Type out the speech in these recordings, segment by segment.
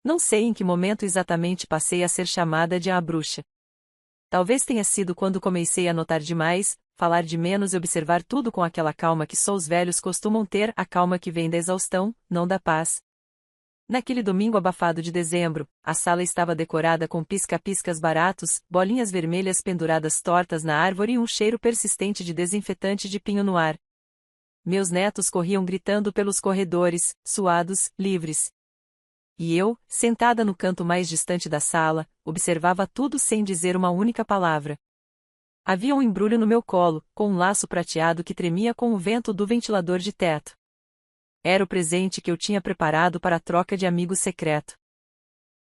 Não sei em que momento exatamente passei a ser chamada de a bruxa. Talvez tenha sido quando comecei a notar demais, falar de menos e observar tudo com aquela calma que só os velhos costumam ter, a calma que vem da exaustão, não da paz. Naquele domingo abafado de dezembro, a sala estava decorada com pisca-piscas baratos, bolinhas vermelhas penduradas tortas na árvore e um cheiro persistente de desinfetante de pinho no ar. Meus netos corriam gritando pelos corredores, suados, livres. E eu, sentada no canto mais distante da sala, observava tudo sem dizer uma única palavra. Havia um embrulho no meu colo, com um laço prateado que tremia com o vento do ventilador de teto. Era o presente que eu tinha preparado para a troca de amigo secreto.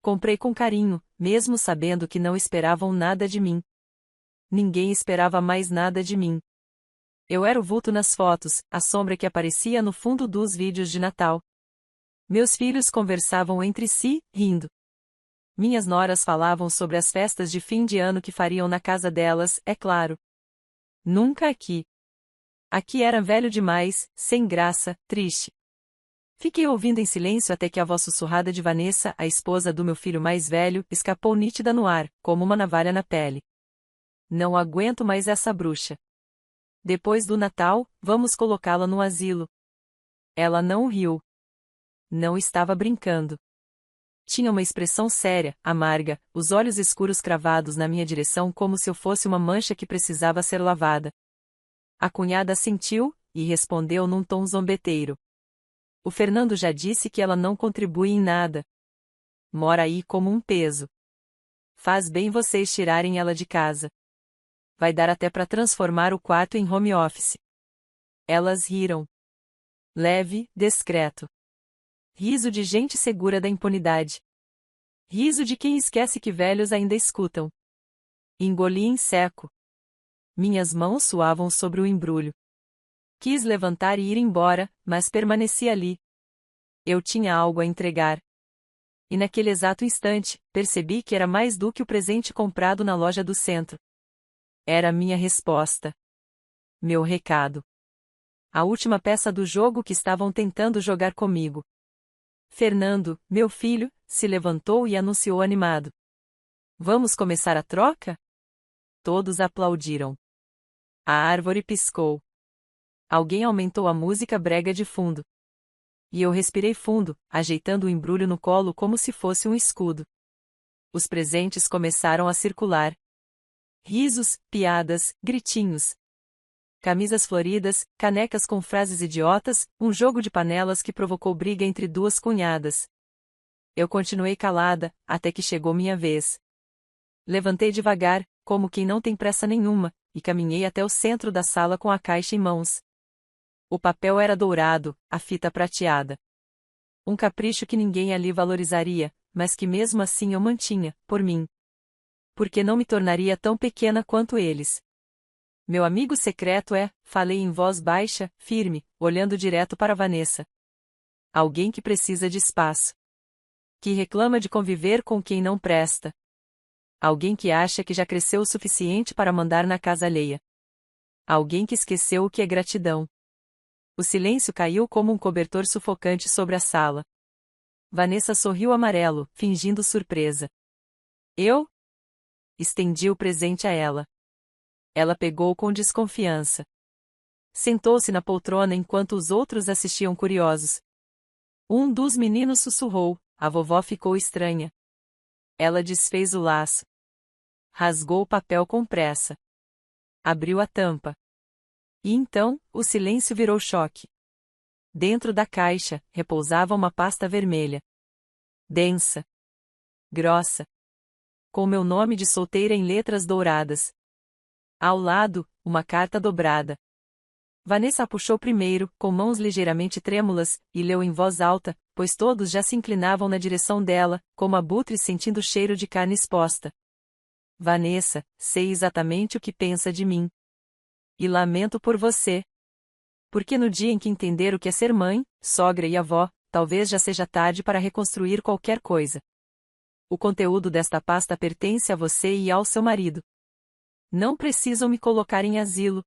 Comprei com carinho, mesmo sabendo que não esperavam nada de mim. Ninguém esperava mais nada de mim. Eu era o vulto nas fotos, a sombra que aparecia no fundo dos vídeos de Natal. Meus filhos conversavam entre si, rindo. Minhas noras falavam sobre as festas de fim de ano que fariam na casa delas, é claro. Nunca aqui. Aqui era velho demais, sem graça, triste. Fiquei ouvindo em silêncio até que a voz sussurrada de Vanessa, a esposa do meu filho mais velho, escapou nítida no ar, como uma navalha na pele. Não aguento mais essa bruxa. Depois do Natal, vamos colocá-la no asilo. Ela não riu. Não estava brincando. Tinha uma expressão séria, amarga, os olhos escuros cravados na minha direção como se eu fosse uma mancha que precisava ser lavada. A cunhada assentiu, e respondeu num tom zombeteiro. O Fernando já disse que ela não contribui em nada. Mora aí como um peso. Faz bem vocês tirarem ela de casa. Vai dar até para transformar o quarto em home office. Elas riram. Leve, discreto. Riso de gente segura da impunidade. Riso de quem esquece que velhos ainda escutam. Engoli em seco. Minhas mãos suavam sobre o embrulho. Quis levantar e ir embora, mas permaneci ali. Eu tinha algo a entregar. E naquele exato instante, percebi que era mais do que o presente comprado na loja do centro. Era minha resposta. Meu recado. A última peça do jogo que estavam tentando jogar comigo. Fernando, meu filho, se levantou e anunciou animado. Vamos começar a troca? Todos aplaudiram. A árvore piscou. Alguém aumentou a música brega de fundo. E eu respirei fundo, ajeitando o embrulho no colo como se fosse um escudo. Os presentes começaram a circular. Risos, piadas, gritinhos. Camisas floridas, canecas com frases idiotas, um jogo de panelas que provocou briga entre duas cunhadas. Eu continuei calada, até que chegou minha vez. Levantei devagar, como quem não tem pressa nenhuma, e caminhei até o centro da sala com a caixa em mãos. O papel era dourado, a fita prateada. Um capricho que ninguém ali valorizaria, mas que mesmo assim eu mantinha, por mim. Porque não me tornaria tão pequena quanto eles. Meu amigo secreto é, falei em voz baixa, firme, olhando direto para Vanessa. Alguém que precisa de espaço. Que reclama de conviver com quem não presta. Alguém que acha que já cresceu o suficiente para mandar na casa alheia. Alguém que esqueceu o que é gratidão. O silêncio caiu como um cobertor sufocante sobre a sala. Vanessa sorriu amarelo, fingindo surpresa. Eu? Estendi o presente a ela. Ela pegou com desconfiança. Sentou-se na poltrona enquanto os outros assistiam curiosos. Um dos meninos sussurrou, a vovó ficou estranha. Ela desfez o laço. Rasgou o papel com pressa. Abriu a tampa. E então, o silêncio virou choque. Dentro da caixa, repousava uma pasta vermelha. Densa. Grossa. Com meu nome de solteira em letras douradas. Ao lado, uma carta dobrada. Vanessa a puxou primeiro, com mãos ligeiramente trêmulas, e leu em voz alta, pois todos já se inclinavam na direção dela, como abutres sentindo o cheiro de carne exposta. Vanessa, sei exatamente o que pensa de mim. E lamento por você. Porque no dia em que entender o que é ser mãe, sogra e avó, talvez já seja tarde para reconstruir qualquer coisa. O conteúdo desta pasta pertence a você e ao seu marido. Não precisam me colocar em asilo.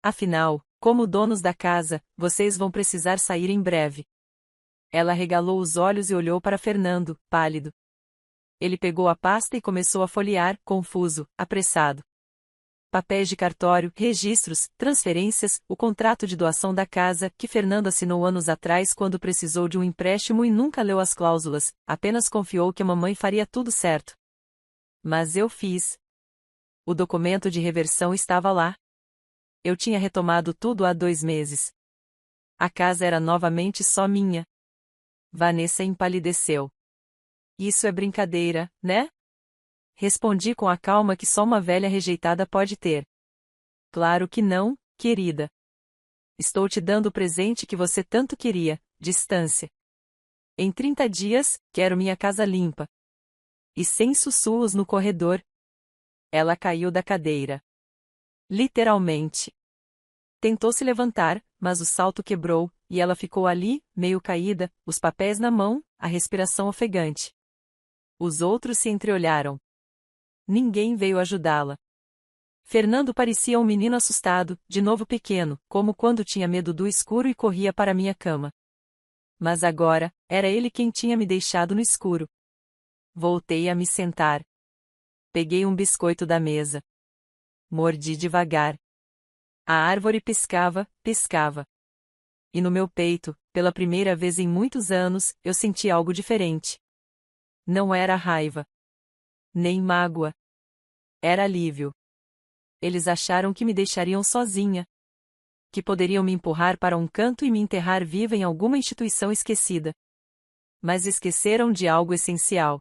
Afinal, como donos da casa, vocês vão precisar sair em breve. Ela regalou os olhos e olhou para Fernando, pálido. Ele pegou a pasta e começou a folhear, confuso, apressado. Papéis de cartório, registros, transferências, o contrato de doação da casa, que Fernando assinou anos atrás quando precisou de um empréstimo e nunca leu as cláusulas, apenas confiou que a mamãe faria tudo certo. Mas eu fiz. O documento de reversão estava lá. Eu tinha retomado tudo há 2 meses. A casa era novamente só minha. Vanessa empalideceu. Isso é brincadeira, né? Respondi com a calma que só uma velha rejeitada pode ter. Claro que não, querida. Estou te dando o presente que você tanto queria, distância. Em 30 dias, quero minha casa limpa. E sem sussurros no corredor. Ela caiu da cadeira. Literalmente. Tentou se levantar, mas o salto quebrou, e ela ficou ali, meio caída, os papéis na mão, a respiração ofegante. Os outros se entreolharam. Ninguém veio ajudá-la. Fernando parecia um menino assustado, de novo pequeno, como quando tinha medo do escuro e corria para minha cama. Mas agora, era ele quem tinha me deixado no escuro. Voltei a me sentar. Peguei um biscoito da mesa. Mordi devagar. A árvore piscava, piscava. E no meu peito, pela primeira vez em muitos anos, eu senti algo diferente. Não era raiva. Nem mágoa. Era alívio. Eles acharam que me deixariam sozinha. Que poderiam me empurrar para um canto e me enterrar viva em alguma instituição esquecida. Mas esqueceram de algo essencial.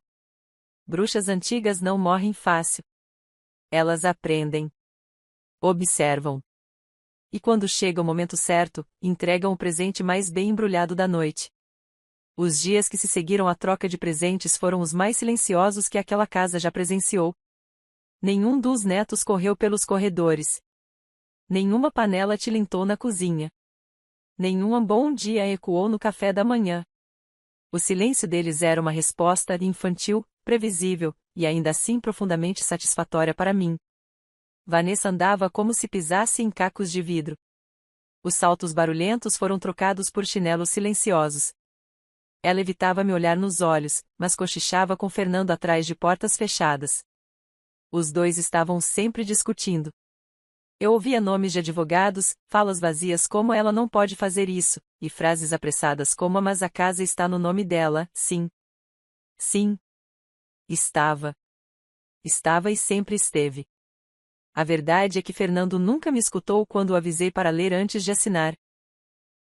Bruxas antigas não morrem fácil. Elas aprendem. Observam. E quando chega o momento certo, entregam o presente mais bem embrulhado da noite. Os dias que se seguiram à troca de presentes foram os mais silenciosos que aquela casa já presenciou. Nenhum dos netos correu pelos corredores. Nenhuma panela tilintou na cozinha. Nenhum bom dia ecoou no café da manhã. O silêncio deles era uma resposta infantil, previsível, e ainda assim profundamente satisfatória para mim. Vanessa andava como se pisasse em cacos de vidro. Os saltos barulhentos foram trocados por chinelos silenciosos. Ela evitava me olhar nos olhos, mas cochichava com Fernando atrás de portas fechadas. Os dois estavam sempre discutindo. Eu ouvia nomes de advogados, falas vazias como ela não pode fazer isso, e frases apressadas como mas a casa está no nome dela, sim. Sim. Estava. Estava e sempre esteve. A verdade é que Fernando nunca me escutou quando o avisei para ler antes de assinar.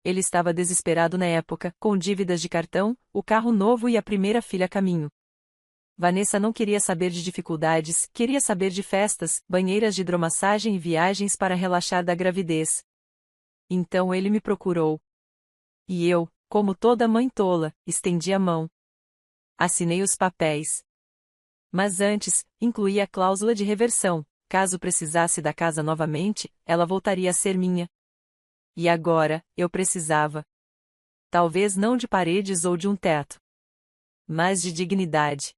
Ele estava desesperado na época, com dívidas de cartão, o carro novo e a primeira filha a caminho. Vanessa não queria saber de dificuldades, queria saber de festas, banheiras de hidromassagem e viagens para relaxar da gravidez. Então ele me procurou. E eu, como toda mãe tola, estendi a mão. Assinei os papéis. Mas antes, incluí a cláusula de reversão. Caso precisasse da casa novamente, ela voltaria a ser minha. E agora, eu precisava. Talvez não de paredes ou de um teto. Mas de dignidade.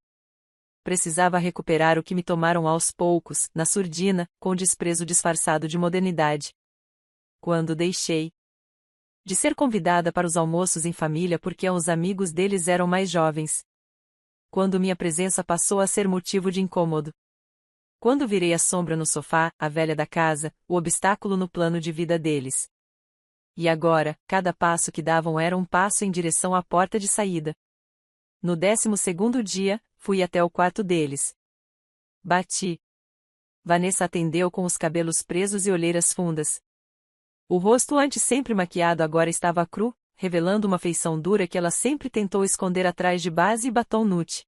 Precisava recuperar o que me tomaram aos poucos, na surdina, com desprezo disfarçado de modernidade. Quando deixei de ser convidada para os almoços em família porque os amigos deles eram mais jovens. Quando minha presença passou a ser motivo de incômodo. Quando virei a sombra no sofá, a velha da casa, o obstáculo no plano de vida deles. E agora, cada passo que davam era um passo em direção à porta de saída. No 12º dia, fui até o quarto deles. Bati. Vanessa atendeu com os cabelos presos e olheiras fundas. O rosto antes sempre maquiado agora estava cru, revelando uma feição dura que ela sempre tentou esconder atrás de base e batom nude.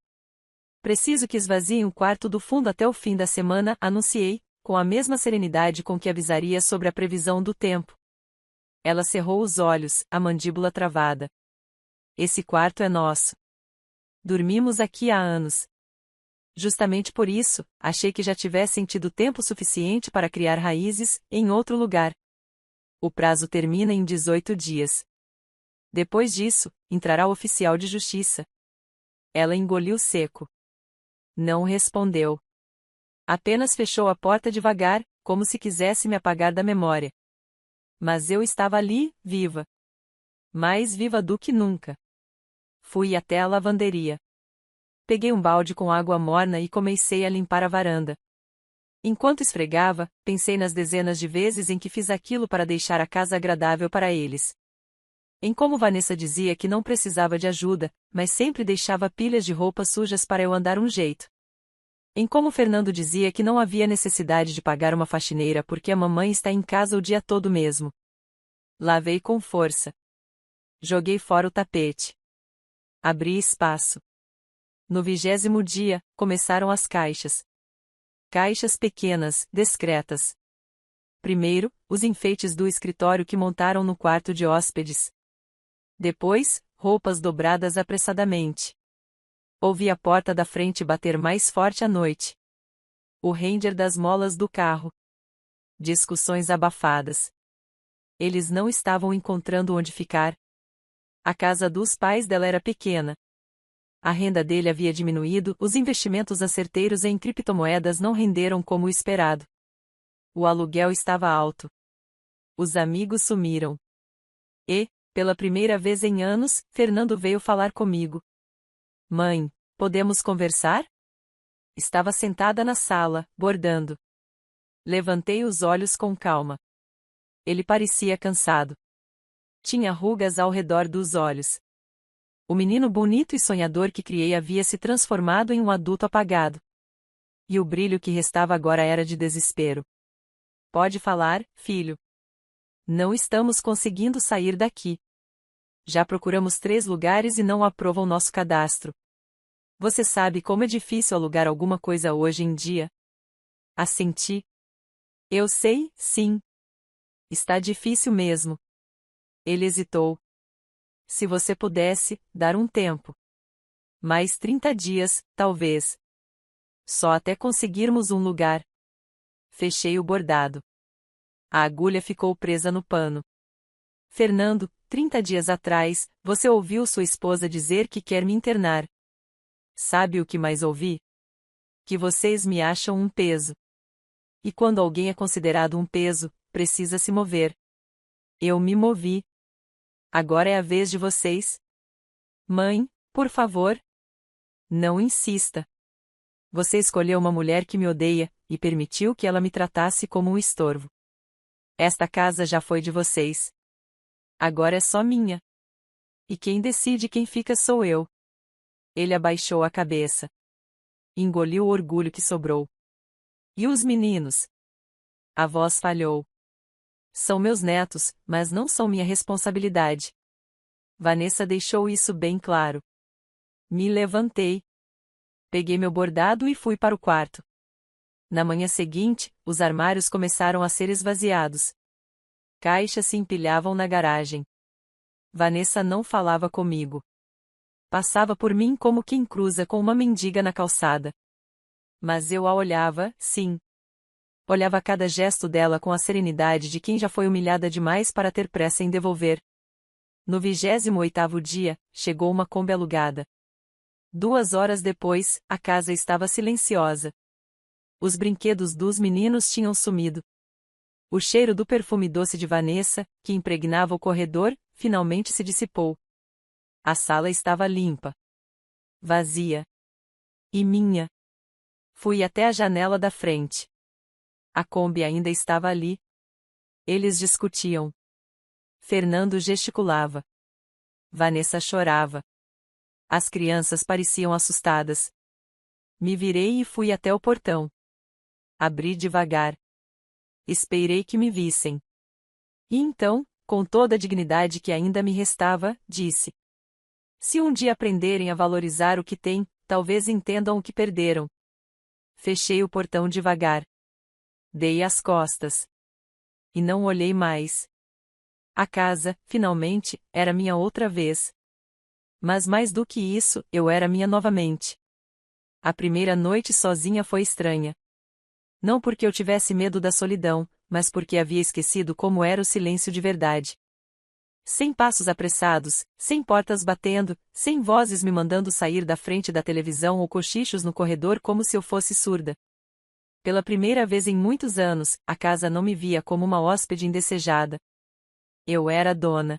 Preciso que esvaziem o quarto do fundo até o fim da semana, anunciei, com a mesma serenidade com que avisaria sobre a previsão do tempo. Ela cerrou os olhos, a mandíbula travada. Esse quarto é nosso. Dormimos aqui há anos. Justamente por isso, achei que já tivessem tido tempo suficiente para criar raízes, em outro lugar. O prazo termina em 18 dias. Depois disso, entrará o oficial de justiça. Ela engoliu seco. Não respondeu. Apenas fechou a porta devagar, como se quisesse me apagar da memória. Mas eu estava ali, viva. Mais viva do que nunca. Fui até a lavanderia. Peguei um balde com água morna e comecei a limpar a varanda. Enquanto esfregava, pensei nas dezenas de vezes em que fiz aquilo para deixar a casa agradável para eles. Em como Vanessa dizia que não precisava de ajuda, mas sempre deixava pilhas de roupas sujas para eu andar um jeito. Em como Fernando dizia que não havia necessidade de pagar uma faxineira porque a mamãe está em casa o dia todo mesmo. Lavei com força. Joguei fora o tapete. Abri espaço. No 20º dia, começaram as caixas. Caixas pequenas, discretas. Primeiro, os enfeites do escritório que montaram no quarto de hóspedes. Depois, roupas dobradas apressadamente. Ouvi a porta da frente bater mais forte à noite. O render das molas do carro. Discussões abafadas. Eles não estavam encontrando onde ficar. A casa dos pais dela era pequena. A renda dele havia diminuído, os investimentos acerteiros em criptomoedas não renderam como o esperado. O aluguel estava alto. Os amigos sumiram. E, pela primeira vez em anos, Fernando veio falar comigo. Mãe, podemos conversar? Estava sentada na sala, bordando. Levantei os olhos com calma. Ele parecia cansado. Tinha rugas ao redor dos olhos. O menino bonito e sonhador que criei havia se transformado em um adulto apagado. E o brilho que restava agora era de desespero. Pode falar, filho. Não estamos conseguindo sair daqui. Já procuramos 3 lugares e não aprovam nosso cadastro. Você sabe como é difícil alugar alguma coisa hoje em dia? Assenti. Eu sei, sim. Está difícil mesmo. Ele hesitou. Se você pudesse, dar um tempo. Mais 30 dias, talvez. Só até conseguirmos um lugar. Fechei o bordado. A agulha ficou presa no pano. Fernando, 30 dias atrás, você ouviu sua esposa dizer que quer me internar. Sabe o que mais ouvi? Que vocês me acham um peso. E quando alguém é considerado um peso, precisa se mover. Eu me movi. Agora é a vez de vocês. Mãe, por favor. Não insista. Você escolheu uma mulher que me odeia, e permitiu que ela me tratasse como um estorvo. Esta casa já foi de vocês. Agora é só minha. E quem decide quem fica sou eu. Ele abaixou a cabeça. Engoliu o orgulho que sobrou. E os meninos? A voz falhou. São meus netos, mas não são minha responsabilidade. Vanessa deixou isso bem claro. Me levantei. Peguei meu bordado e fui para o quarto. Na manhã seguinte, os armários começaram a ser esvaziados. Caixas se empilhavam na garagem. Vanessa não falava comigo. Passava por mim como quem cruza com uma mendiga na calçada. Mas eu a olhava, sim. Olhava cada gesto dela com a serenidade de quem já foi humilhada demais para ter pressa em devolver. No 28º dia, chegou uma Kombi alugada. 2 horas depois, a casa estava silenciosa. Os brinquedos dos meninos tinham sumido. O cheiro do perfume doce de Vanessa, que impregnava o corredor, finalmente se dissipou. A sala estava limpa. Vazia. E minha. Fui até a janela da frente. A Kombi ainda estava ali. Eles discutiam. Fernando gesticulava. Vanessa chorava. As crianças pareciam assustadas. Me virei e fui até o portão. Abri devagar. Esperei que me vissem. E então, com toda a dignidade que ainda me restava, disse: se um dia aprenderem a valorizar o que têm, talvez entendam o que perderam. Fechei o portão devagar. Dei as costas. E não olhei mais. A casa, finalmente, era minha outra vez. Mas mais do que isso, eu era minha novamente. A primeira noite sozinha foi estranha. Não porque eu tivesse medo da solidão, mas porque havia esquecido como era o silêncio de verdade. Sem passos apressados, sem portas batendo, sem vozes me mandando sair da frente da televisão ou cochichos no corredor como se eu fosse surda. Pela primeira vez em muitos anos, a casa não me via como uma hóspede indesejada. Eu era dona.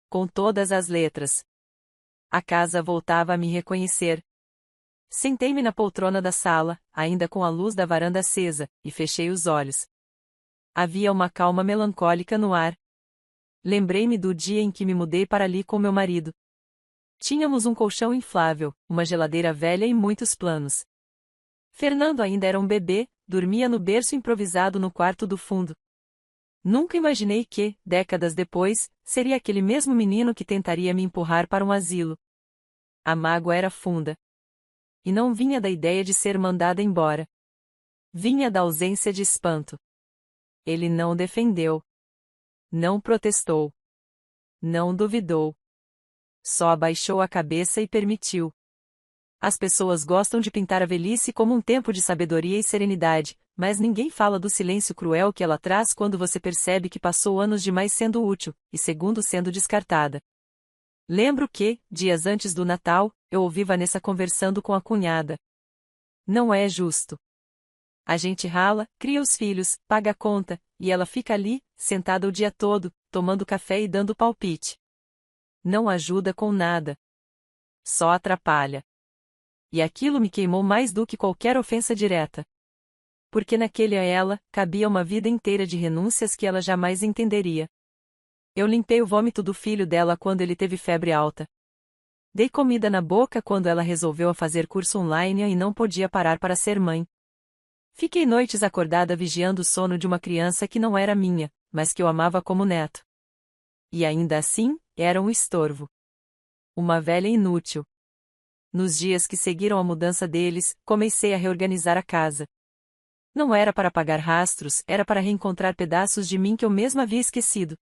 Com todas as letras. A casa voltava a me reconhecer. Sentei-me na poltrona da sala, ainda com a luz da varanda acesa, e fechei os olhos. Havia uma calma melancólica no ar. Lembrei-me do dia em que me mudei para ali com meu marido. Tínhamos um colchão inflável, uma geladeira velha e muitos planos. Fernando ainda era um bebê, dormia no berço improvisado no quarto do fundo. Nunca imaginei que, décadas depois, seria aquele mesmo menino que tentaria me empurrar para um asilo. A mágoa era funda. E não vinha da ideia de ser mandada embora. Vinha da ausência de espanto. Ele não defendeu. Não protestou. Não duvidou. Só abaixou a cabeça e permitiu. As pessoas gostam de pintar a velhice como um tempo de sabedoria e serenidade, mas ninguém fala do silêncio cruel que ela traz quando você percebe que passou anos demais sendo útil, e segundos sendo descartada. Lembro que, dias antes do Natal, eu ouvi Vanessa conversando com a cunhada. Não é justo. A gente rala, cria os filhos, paga a conta, e ela fica ali, sentada o dia todo, tomando café e dando palpite. Não ajuda com nada. Só atrapalha. E aquilo me queimou mais do que qualquer ofensa direta. Porque naquele a ela, cabia uma vida inteira de renúncias que ela jamais entenderia. Eu limpei o vômito do filho dela quando ele teve febre alta. Dei comida na boca quando ela resolveu fazer curso online e não podia parar para ser mãe. Fiquei noites acordada vigiando o sono de uma criança que não era minha, mas que eu amava como neto. E ainda assim, era um estorvo. Uma velha inútil. Nos dias que seguiram a mudança deles, comecei a reorganizar a casa. Não era para apagar rastros, era para reencontrar pedaços de mim que eu mesma havia esquecido.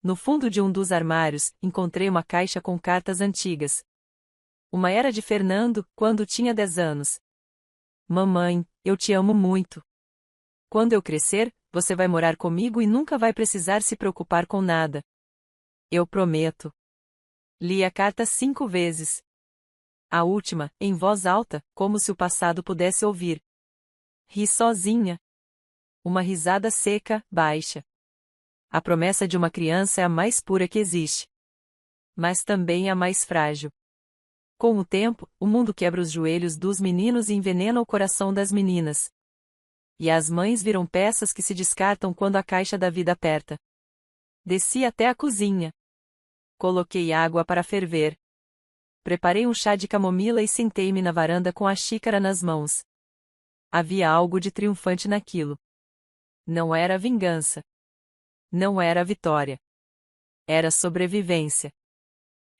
No fundo de um dos armários, encontrei uma caixa com cartas antigas. Uma era de Fernando, quando tinha 10 anos. Mamãe, eu te amo muito. Quando eu crescer, você vai morar comigo e nunca vai precisar se preocupar com nada. Eu prometo. Li a carta 5 vezes. A última, em voz alta, como se o passado pudesse ouvir. Ri sozinha. Uma risada seca, baixa. A promessa de uma criança é a mais pura que existe. Mas também a mais frágil. Com o tempo, o mundo quebra os joelhos dos meninos e envenena o coração das meninas. E as mães viram peças que se descartam quando a caixa da vida aperta. Desci até a cozinha. Coloquei água para ferver. Preparei um chá de camomila e sentei-me na varanda com a xícara nas mãos. Havia algo de triunfante naquilo. Não era vingança. Não era vitória. Era sobrevivência.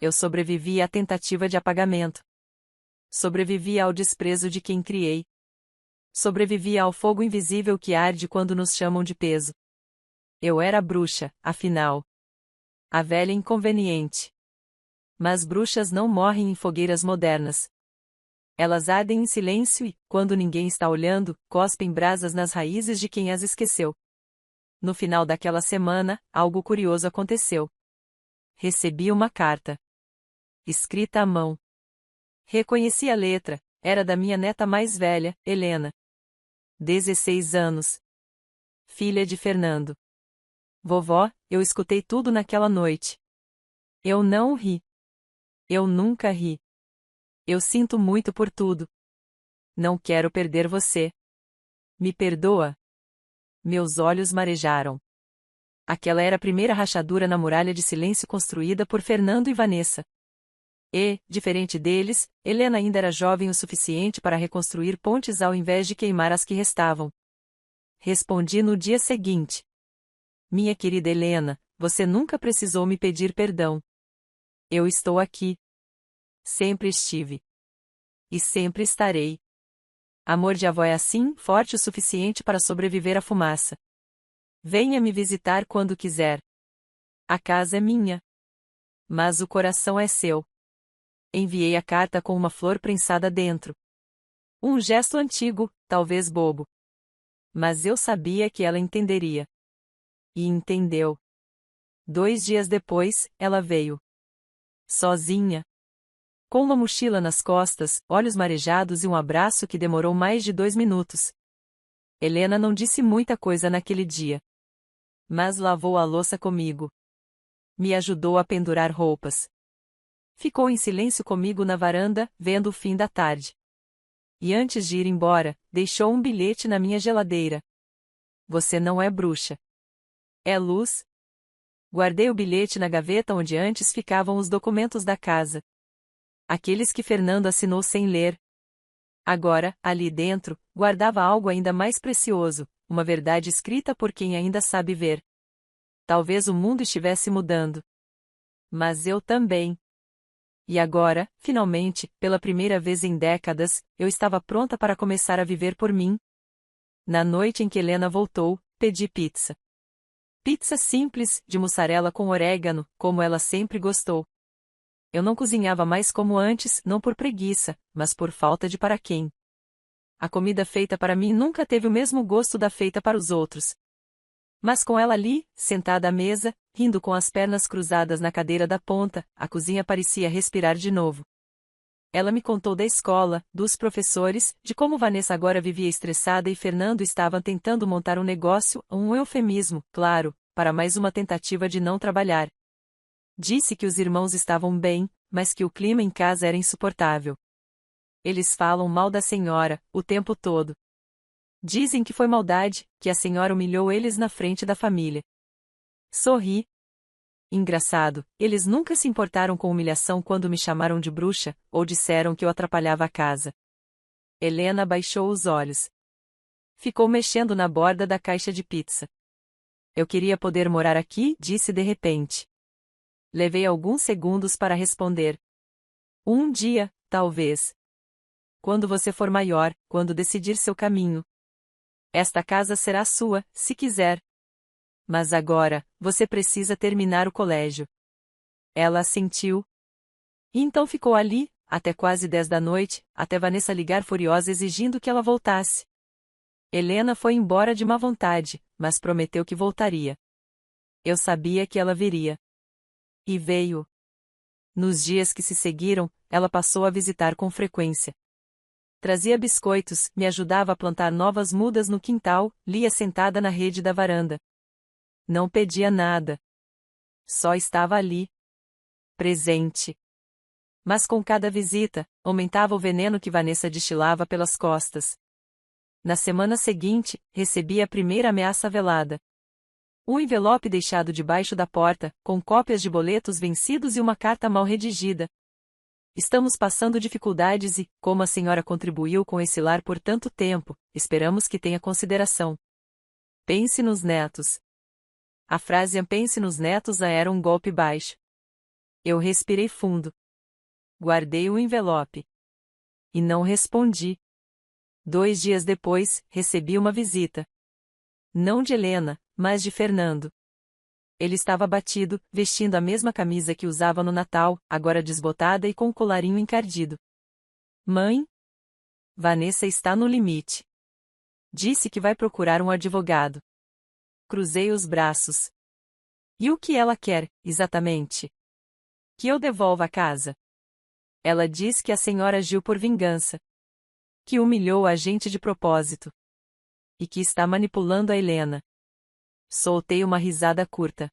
Eu sobrevivi à tentativa de apagamento. Sobrevivi ao desprezo de quem criei. Sobrevivi ao fogo invisível que arde quando nos chamam de peso. Eu era bruxa, afinal. A velha inconveniente. Mas bruxas não morrem em fogueiras modernas. Elas ardem em silêncio e, quando ninguém está olhando, cospem brasas nas raízes de quem as esqueceu. No final daquela semana, algo curioso aconteceu. Recebi uma carta. Escrita à mão. Reconheci a letra, era da minha neta mais velha, Helena. 16 anos. Filha de Fernando. Vovó, eu escutei tudo naquela noite. Eu não ri. Eu nunca ri. Eu sinto muito por tudo. Não quero perder você. Me perdoa? Meus olhos marejaram. Aquela era a primeira rachadura na muralha de silêncio construída por Fernando e Vanessa. E, diferente deles, Helena ainda era jovem o suficiente para reconstruir pontes ao invés de queimar as que restavam. Respondi no dia seguinte. Minha querida Helena, você nunca precisou me pedir perdão. Eu estou aqui. Sempre estive. E sempre estarei. Amor de avó é assim, forte o suficiente para sobreviver à fumaça. Venha me visitar quando quiser. A casa é minha. Mas o coração é seu. Enviei a carta com uma flor prensada dentro. Um gesto antigo, talvez bobo. Mas eu sabia que ela entenderia. E entendeu. 2 dias depois, ela veio. Sozinha. Com uma mochila nas costas, olhos marejados e um abraço que demorou mais de 2 minutos. Helena não disse muita coisa naquele dia. Mas lavou a louça comigo. Me ajudou a pendurar roupas. Ficou em silêncio comigo na varanda, vendo o fim da tarde. E antes de ir embora, deixou um bilhete na minha geladeira. Você não é bruxa. É luz? Guardei o bilhete na gaveta onde antes ficavam os documentos da casa. Aqueles que Fernando assinou sem ler. Agora, ali dentro, guardava algo ainda mais precioso, uma verdade escrita por quem ainda sabe ver. Talvez o mundo estivesse mudando. Mas eu também. E agora, finalmente, pela primeira vez em décadas, eu estava pronta para começar a viver por mim. Na noite em que Helena voltou, pedi pizza. Pizza simples, de mussarela com orégano, como ela sempre gostou. Eu não cozinhava mais como antes, não por preguiça, mas por falta de para quem. A comida feita para mim nunca teve o mesmo gosto da feita para os outros. Mas com ela ali, sentada à mesa, rindo com as pernas cruzadas na cadeira da ponta, a cozinha parecia respirar de novo. Ela me contou da escola, dos professores, de como Vanessa agora vivia estressada e Fernando estava tentando montar um negócio, um eufemismo, claro, para mais uma tentativa de não trabalhar. Disse que os irmãos estavam bem, mas que o clima em casa era insuportável. Eles falam mal da senhora, o tempo todo. Dizem que foi maldade, que a senhora humilhou eles na frente da família. Sorri. Engraçado, eles nunca se importaram com humilhação quando me chamaram de bruxa, ou disseram que eu atrapalhava a casa. Helena baixou os olhos. Ficou mexendo na borda da caixa de pizza. Eu queria poder morar aqui, disse de repente. Levei alguns segundos para responder. Um dia, talvez. Quando você for maior, quando decidir seu caminho. Esta casa será sua, se quiser. Mas agora, você precisa terminar o colégio. Ela assentiu. E então ficou ali, até quase 10 da noite, até Vanessa ligar furiosa exigindo que ela voltasse. Helena foi embora de má vontade, mas prometeu que voltaria. Eu sabia que ela viria. E veio. Nos dias que se seguiram, ela passou a visitar com frequência. Trazia biscoitos, me ajudava a plantar novas mudas no quintal, lia sentada na rede da varanda. Não pedia nada. Só estava ali. Presente. Mas com cada visita, aumentava o veneno que Vanessa destilava pelas costas. Na semana seguinte, recebi a primeira ameaça velada. Um envelope deixado debaixo da porta, com cópias de boletos vencidos e uma carta mal redigida. Estamos passando dificuldades e, como a senhora contribuiu com esse lar por tanto tempo, esperamos que tenha consideração. Pense nos netos. A frase pense nos netos era um golpe baixo. Eu respirei fundo. Guardei o envelope. E não respondi. 2 dias depois, recebi uma visita. Não de Helena, mas de Fernando. Ele estava abatido, vestindo a mesma camisa que usava no Natal, agora desbotada e com o colarinho encardido. Mãe? Vanessa está no limite. Disse que vai procurar um advogado. Cruzei os braços. E o que ela quer, exatamente? Que eu devolva a casa. Ela diz que a senhora agiu por vingança. Que humilhou a gente de propósito. E que está manipulando a Helena. Soltei uma risada curta.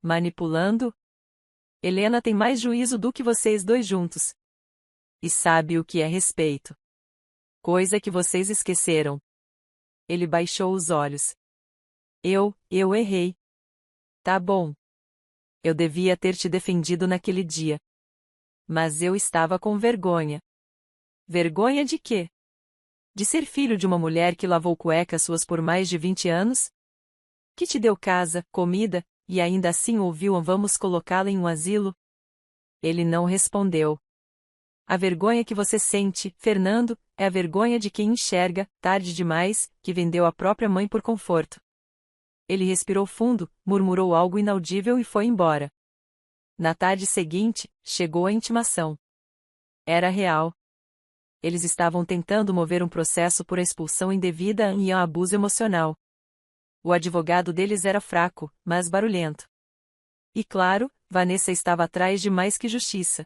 Manipulando? Helena tem mais juízo do que vocês dois juntos. E sabe o que é respeito. Coisa que vocês esqueceram. Ele baixou os olhos. Eu errei. Tá bom. Eu devia ter te defendido naquele dia. Mas eu estava com vergonha. Vergonha de quê? De ser filho de uma mulher que lavou cuecas suas por mais de 20 anos? Que te deu casa, comida, e ainda assim ouviu um vamos colocá-la em um asilo? Ele não respondeu. A vergonha que você sente, Fernando, é a vergonha de quem enxerga, tarde demais, que vendeu a própria mãe por conforto. Ele respirou fundo, murmurou algo inaudível e foi embora. Na tarde seguinte, chegou a intimação. Era real. Eles estavam tentando mover um processo por expulsão indevida e abuso emocional. O advogado deles era fraco, mas barulhento. E claro, Vanessa estava atrás de mais que justiça.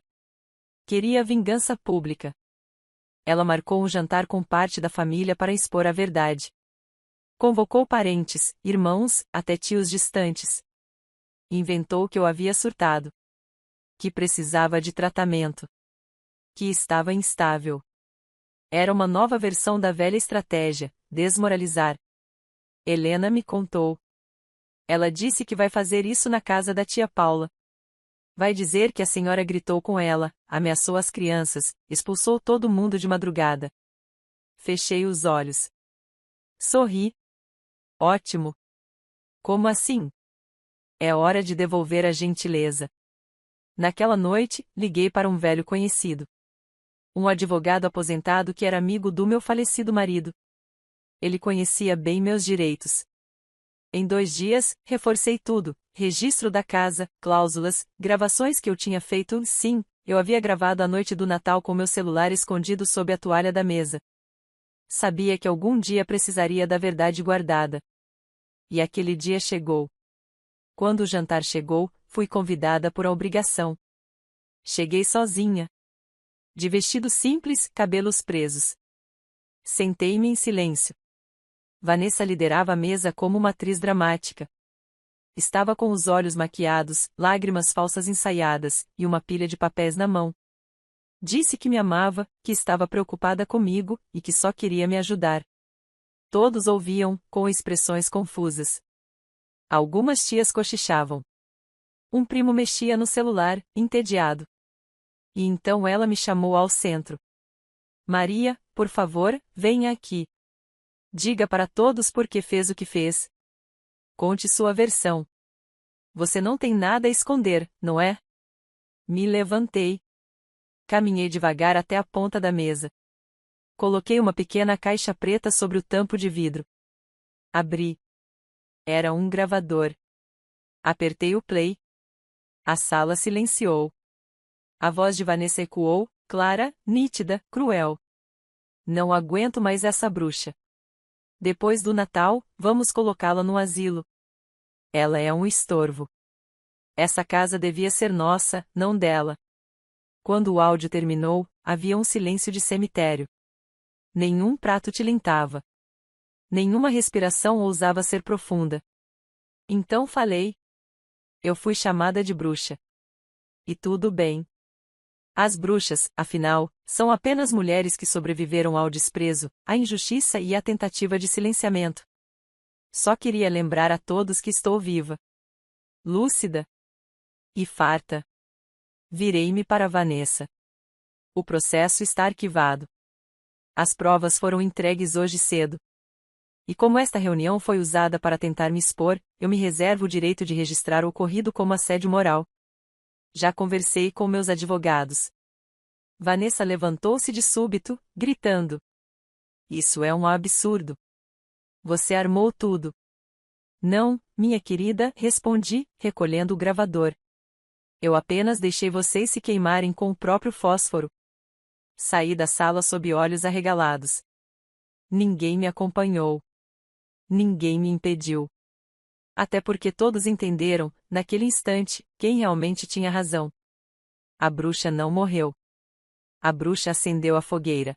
Queria vingança pública. Ela marcou um jantar com parte da família para expor a verdade. Convocou parentes, irmãos, até tios distantes. Inventou que eu havia surtado. que precisava de tratamento, que estava instável. Era uma nova versão da velha estratégia, desmoralizar. Helena me contou. Ela disse que vai fazer isso na casa da tia Paula. Vai dizer que a senhora gritou com ela, ameaçou as crianças, expulsou todo mundo de madrugada. Fechei os olhos. Sorri. Ótimo. Como assim? É hora de devolver a gentileza. Naquela noite, liguei para um velho conhecido. Um advogado aposentado que era amigo do meu falecido marido. Ele conhecia bem meus direitos. Em 2 dias, reforcei tudo, registro da casa, cláusulas, gravações que eu tinha feito. Sim, eu havia gravado a noite do Natal com meu celular escondido sob a toalha da mesa. Sabia que algum dia precisaria da verdade guardada. E aquele dia chegou. Quando o jantar chegou, fui convidada por obrigação. Cheguei sozinha. De vestido simples, cabelos presos. Sentei-me em silêncio. Vanessa liderava a mesa como uma atriz dramática. Estava com os olhos maquiados, lágrimas falsas ensaiadas, e uma pilha de papéis na mão. Disse que me amava, que estava preocupada comigo, e que só queria me ajudar. Todos ouviam, com expressões confusas. Algumas tias cochichavam. Um primo mexia no celular, entediado. E então ela me chamou ao centro. Maria, por favor, venha aqui. Diga para todos por que fez o que fez. Conte sua versão. Você não tem nada a esconder, não é? Me levantei. Caminhei devagar até a ponta da mesa. Coloquei uma pequena caixa preta sobre o tampo de vidro. Abri. Era um gravador. Apertei o play. A sala silenciou. A voz de Vanessa ecoou, clara, nítida, cruel. Não aguento mais essa bruxa. Depois do Natal, vamos colocá-la no asilo. Ela é um estorvo. Essa casa devia ser nossa, não dela. Quando o áudio terminou, havia um silêncio de cemitério. Nenhum prato tilintava. Nenhuma respiração ousava ser profunda. Então falei. Eu fui chamada de bruxa. E tudo bem. As bruxas, afinal, são apenas mulheres que sobreviveram ao desprezo, à injustiça e à tentativa de silenciamento. Só queria lembrar a todos que estou viva. Lúcida. E farta. Virei-me para Vanessa. O processo está arquivado. As provas foram entregues hoje cedo. E como esta reunião foi usada para tentar me expor, eu me reservo o direito de registrar o ocorrido como assédio moral. Já conversei com meus advogados. Vanessa levantou-se de súbito, gritando. Isso é um absurdo. Você armou tudo. Não, minha querida, respondi, recolhendo o gravador. Eu apenas deixei vocês se queimarem com o próprio fósforo. Saí da sala sob olhos arregalados. Ninguém me acompanhou. Ninguém me impediu. Até porque todos entenderam, naquele instante, quem realmente tinha razão. A bruxa não morreu. A bruxa acendeu a fogueira.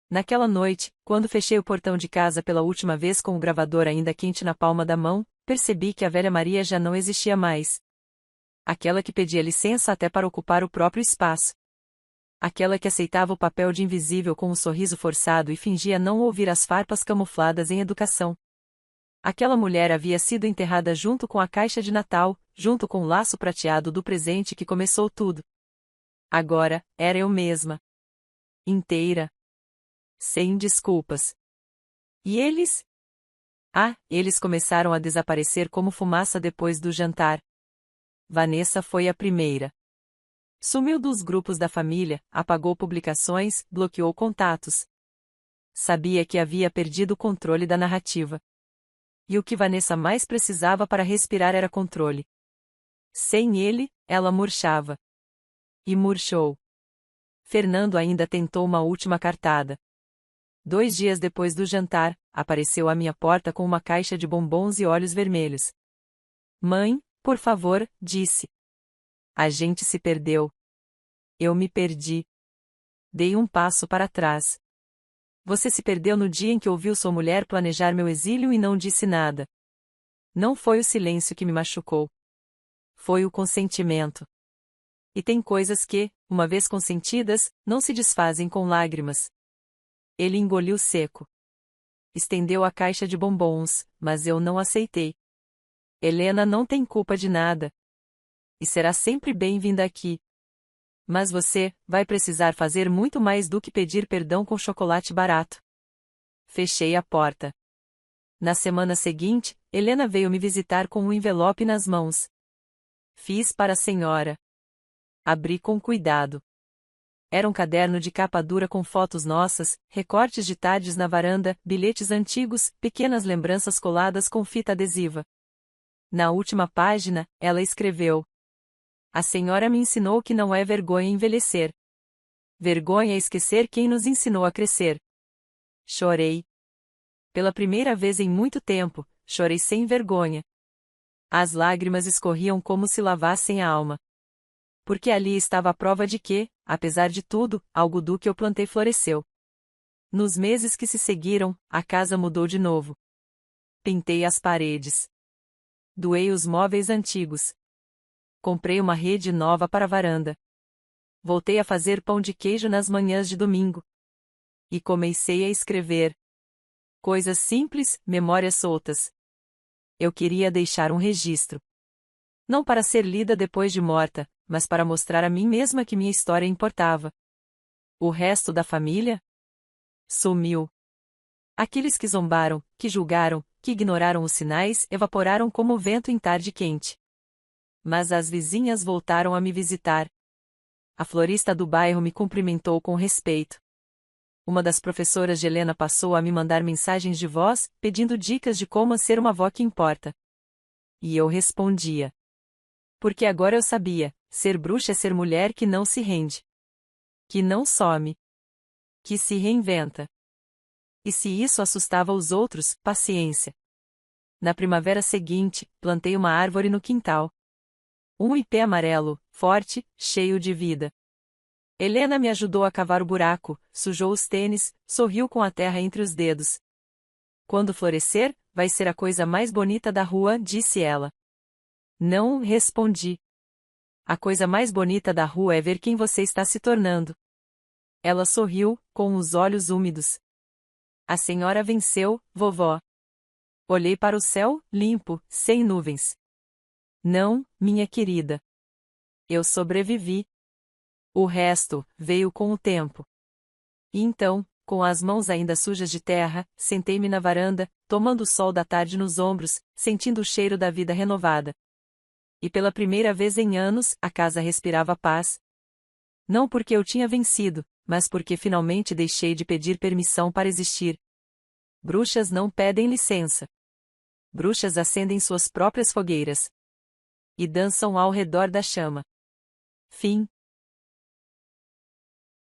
Naquela noite, quando fechei o portão de casa pela última vez com o gravador ainda quente na palma da mão, percebi que a velha Maria já não existia mais. Aquela que pedia licença até para ocupar o próprio espaço. Aquela que aceitava o papel de invisível com um sorriso forçado e fingia não ouvir as farpas camufladas em educação. Aquela mulher havia sido enterrada junto com a caixa de Natal, junto com o laço prateado do presente que começou tudo. Agora, era eu mesma. Inteira. Sem desculpas. E eles? Ah, eles começaram a desaparecer como fumaça depois do jantar. Vanessa foi a primeira. Sumiu dos grupos da família, apagou publicações, bloqueou contatos. Sabia que havia perdido o controle da narrativa. E o que Vanessa mais precisava para respirar era controle. Sem ele, ela murchava. E murchou. Fernando ainda tentou uma última cartada. 2 dias depois do jantar, apareceu à minha porta com uma caixa de bombons e olhos vermelhos. Mãe, por favor, disse. A gente se perdeu. Eu me perdi. Dei um passo para trás. Você se perdeu no dia em que ouviu sua mulher planejar meu exílio e não disse nada. Não foi o silêncio que me machucou. Foi o consentimento. E tem coisas que, uma vez consentidas, não se desfazem com lágrimas. Ele engoliu seco. Estendeu a caixa de bombons, mas eu não aceitei. Helena não tem culpa de nada. E será sempre bem-vinda aqui. Mas você vai precisar fazer muito mais do que pedir perdão com chocolate barato. Fechei a porta. Na semana seguinte, Helena veio me visitar com um envelope nas mãos. Fiz para a senhora. Abri com cuidado. Era um caderno de capa dura com fotos nossas, recortes de tardes na varanda, bilhetes antigos, pequenas lembranças coladas com fita adesiva. Na última página, ela escreveu: a senhora me ensinou que não é vergonha envelhecer. Vergonha é esquecer quem nos ensinou a crescer. Chorei. Pela primeira vez em muito tempo, chorei sem vergonha. As lágrimas escorriam como se lavassem a alma. Porque ali estava a prova de que, apesar de tudo, algo do que eu plantei floresceu. Nos meses que se seguiram, a casa mudou de novo. Pintei as paredes. Doei os móveis antigos. Comprei uma rede nova para a varanda. Voltei a fazer pão de queijo nas manhãs de domingo. E comecei a escrever. Coisas simples, memórias soltas. Eu queria deixar um registro. Não para ser lida depois de morta, mas para mostrar a mim mesma que minha história importava. O resto da família? Sumiu. Aqueles que zombaram, que julgaram, que ignoraram os sinais, evaporaram como o vento em tarde quente. Mas as vizinhas voltaram a me visitar. A florista do bairro me cumprimentou com respeito. Uma das professoras de Helena passou a me mandar mensagens de voz, pedindo dicas de como ser uma avó que importa. E eu respondia. Porque agora eu sabia, ser bruxa é ser mulher que não se rende. Que não some. Que se reinventa. E se isso assustava os outros, paciência. Na primavera seguinte, plantei uma árvore no quintal. Um ipê amarelo, forte, cheio de vida. Helena me ajudou a cavar o buraco, sujou os tênis, sorriu com a terra entre os dedos. Quando florescer, vai ser a coisa mais bonita da rua, disse ela. Não, respondi. A coisa mais bonita da rua é ver quem você está se tornando. Ela sorriu, com os olhos úmidos. A senhora venceu, vovó. Olhei para o céu, limpo, sem nuvens. Não, minha querida. Eu sobrevivi. O resto veio com o tempo. E então, com as mãos ainda sujas de terra, sentei-me na varanda, tomando o sol da tarde nos ombros, sentindo o cheiro da vida renovada. E pela primeira vez em anos, a casa respirava paz. Não porque eu tinha vencido, mas porque finalmente deixei de pedir permissão para existir. Bruxas não pedem licença. Bruxas acendem suas próprias fogueiras. E dançam ao redor da chama. Fim.